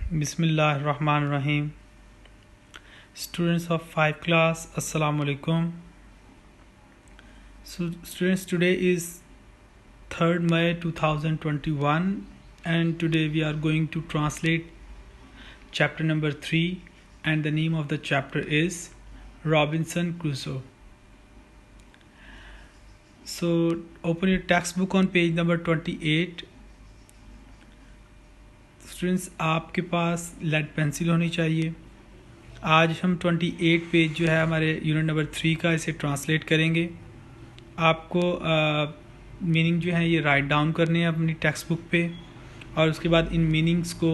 Bismillahirrahmanirrahim. Students of 5 class, Assalamu alaikum. So students, today is 3rd May 2021 and today we are going to translate chapter number 3 and the name of the chapter is Robinson Crusoe. So open your textbook on page number 28. Students आपके पास lead pencil होनी चाहिए. आज हम 28 page जो है हमारे unit number 3 का इसे ट्रांसलेट करेंगे. आपको मीनिंग जो है ये राइट डाउन करने हैं अपनी टेक्स्ट बुक पे और उसके बाद इन मीनिंग्स को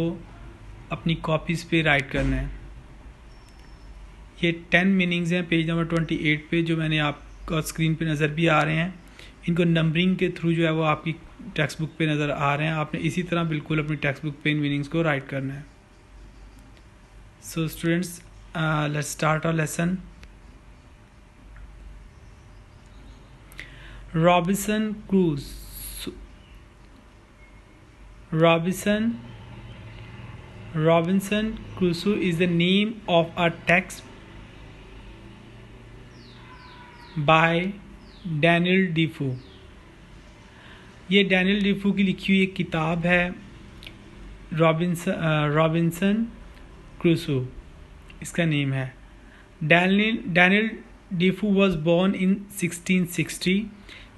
अपनी कॉपीज़ पे राइट करना है. ये 10 मीनिंग्स हैं पेज नंबर 28 पे जो मैंने आपका स्क्रीन पे नज़र भी आ रहे हैं. इनको नंबरिंग के थ्रू जो है वो आपकी टेक्स्ट बुक पे नज़र आ रहे हैं. आपने इसी तरह बिल्कुल अपनी टेक्स्ट बुक पे इन मीनिंग्स को राइट करना है. So students, let's start our lesson. Robinson Crusoe. Robinson Crusoe is the name of a text by Daniel Defoe. ये डैनियल डीफो की लिखी हुई एक किताब है रॉबिन्सन क्रूसो इसका नेम है. Daniel Defoe was born in 1660.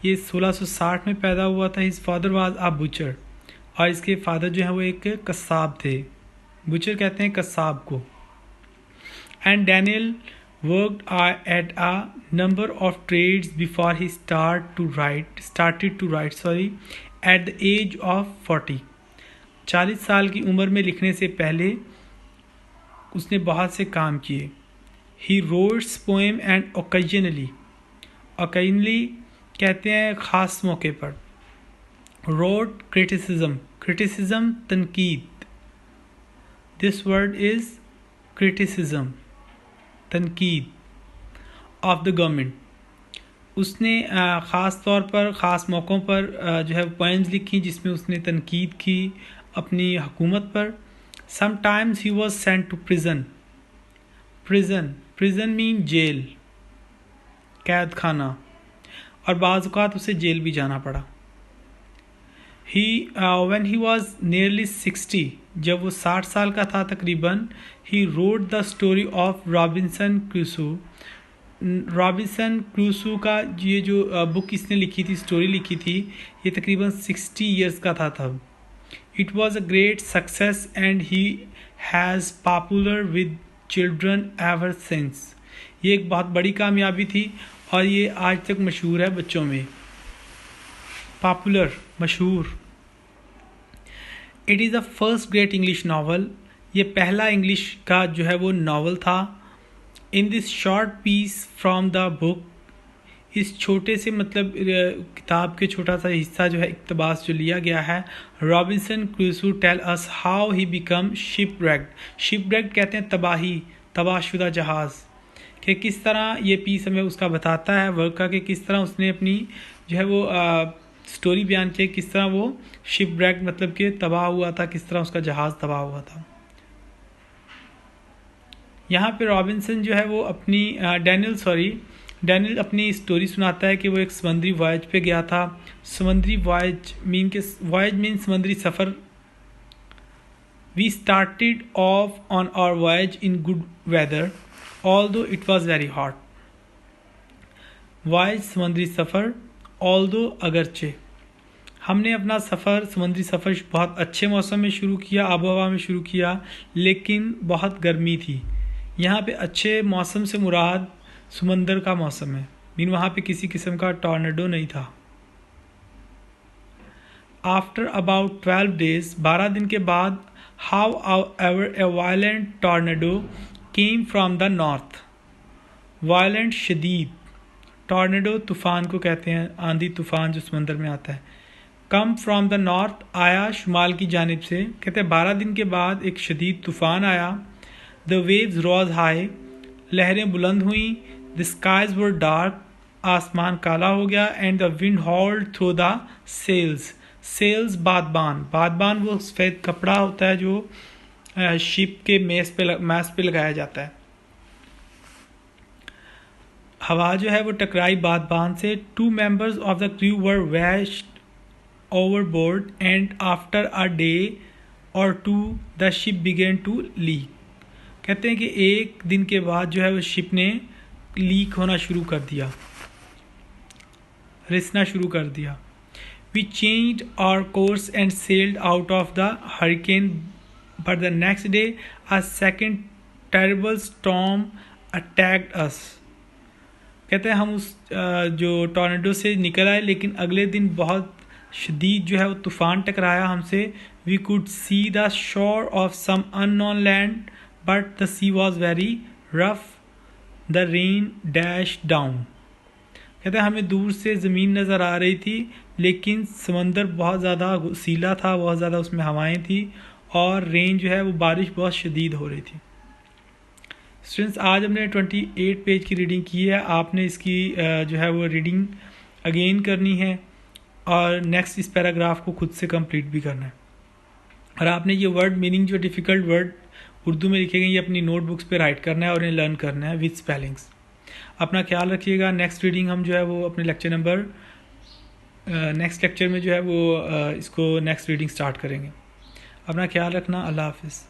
ये 1660 में पैदा हुआ था. His father was a butcher और इसके फादर जो है वो एक कसाब थे. बुचर कहते हैं कसाब को. And Daniel worked at a number of trades before he started to write at the age of 40. 40 साल की उम्र में लिखने से पहले उसने बहुत से काम किए. He wrote poem and occasionally कहते हैं ख़ास मौके पर. wrote criticism तनकीद. This word is criticism, तनकीद ऑफ द गवर्नमेंट. उसने ख़ास तौर पर ख़ास मौक़ों पर जो है पोएम्स लिखी जिसमें उसने तनकीद की अपनी हुकूमत पर. Sometimes he was sent to prison mean jail, कैद खाना, और बाज़ औक़ात उसे जेल भी जाना पड़ा. when he was nearly 60, जब वो 60 साल का था तकरीबन, he wrote the story of Robinson Crusoe. Robinson Crusoe का ये जो बुक इसने लिखी थी, स्टोरी लिखी थी, ये तकरीबन 60 ईयर्स का था तब. It was a great success and he has popular with children ever since. ये एक बहुत बड़ी कामयाबी थी और ये आज तक मशहूर है बच्चों में. पॉपुलर, मशहूर. It is the first great English novel. ये पहला इंग्लिश का जो है वो नावल था. In this short piece from the book, इस छोटे से मतलब किताब के छोटा सा हिस्सा जो है इक़्तिबास जो लिया गया है. Robinson Crusoe tell us how he became shipwrecked कहते हैं तबाहशुदा जहाज़, कि किस तरह ये पीस हमें उसका बताता है वर्क का, कि किस तरह उसने अपनी जो है वो स्टोरी बयान की, किस तरह वो शिपरेक्ड मतलब कि तबाह हुआ था, किस तरह उसका जहाज़ तबाह हुआ था. यहाँ पे रॉबिन्सन जो है वो अपनी डैनियल अपनी स्टोरी सुनाता है कि वो एक समुद्री वॉयज पे गया था. समुद्री वॉयज मीन समुद्री सफ़र. We started off on our voyage in good weather although it was very hot. Voyage समुद्री सफ़र, ऑल्दो अगरचे. हमने अपना समुद्री सफ़र बहुत अच्छे मौसम में शुरू किया, आबो हवा में शुरू किया, लेकिन बहुत गर्मी थी. यहाँ पे अच्छे मौसम से मुराद समंदर का मौसम है, मीन वहाँ पे किसी किस्म का टॉर्नेडो नहीं था. आफ्टर अबाउट 12 days, 12 दिन के बाद, how ever A violent tornado came from the north. Violent, शदीद. टॉर्नेडो तूफ़ान को कहते हैं, आंधी तूफ़ान जो समंदर में आता है. कम फ्राम द नॉर्थ, आया शुमाल की जानिब से. कहते हैं 12 दिन के बाद एक शदीद तूफ़ान आया. द वेव्स रॉज हाई, लहरें बुलंद हुई. द स्काइज वर डार्क, आसमान काला हो गया. And the wind howled through the sails, बादबान वो सफ़ेद कपड़ा होता है जो शिप के मैस पे लगाया जाता है। हवा जो है वो टकराई बांध से। 2 members of the crew were washed overboard and after a day or 2 the ship began to leak. कहते हैं कि एक दिन के बाद जो है वो शिप ने लीक होना शुरू कर दिया, रिसना शुरू कर दिया। We changed our course and sailed out of the hurricane but the next day a second terrible storm attacked us. कहते हैं हम उस जो टॉर्नेडो से निकल आए, लेकिन अगले दिन बहुत शदीद जो है वो तूफ़ान टकराया हमसे। We could see the shore of some unknown land but the sea was very rough, the rain dash down. कहते हैं हमें दूर से ज़मीन नज़र आ रही थी, लेकिन समंदर बहुत ज़्यादा सीला था, बहुत ज़्यादा उसमें हवाएं थी और रेन जो है वो बारिश बहुत शदीद हो रही थी। स्टूडेंट्स, आज हमने 28 पेज की रीडिंग की है। आपने इसकी जो है वो रीडिंग अगेन करनी है और नेक्स्ट इस पैराग्राफ को खुद से कंप्लीट भी करना है। और आपने ये वर्ड मीनिंग जो डिफ़िकल्ट वर्ड उर्दू में लिखे गए ये अपनी नोटबुक्स पे राइट करना है और इन्हें लर्न करना है विद स्पेलिंग्स। अपना ख्याल रखिएगा। नेक्स्ट रीडिंग हम जो है वो अपने नेक्स्ट लेक्चर में जो है वो इसको नेक्स्ट रीडिंग स्टार्ट करेंगे। अपना ख्याल रखना। अल्लाह हाफिज़।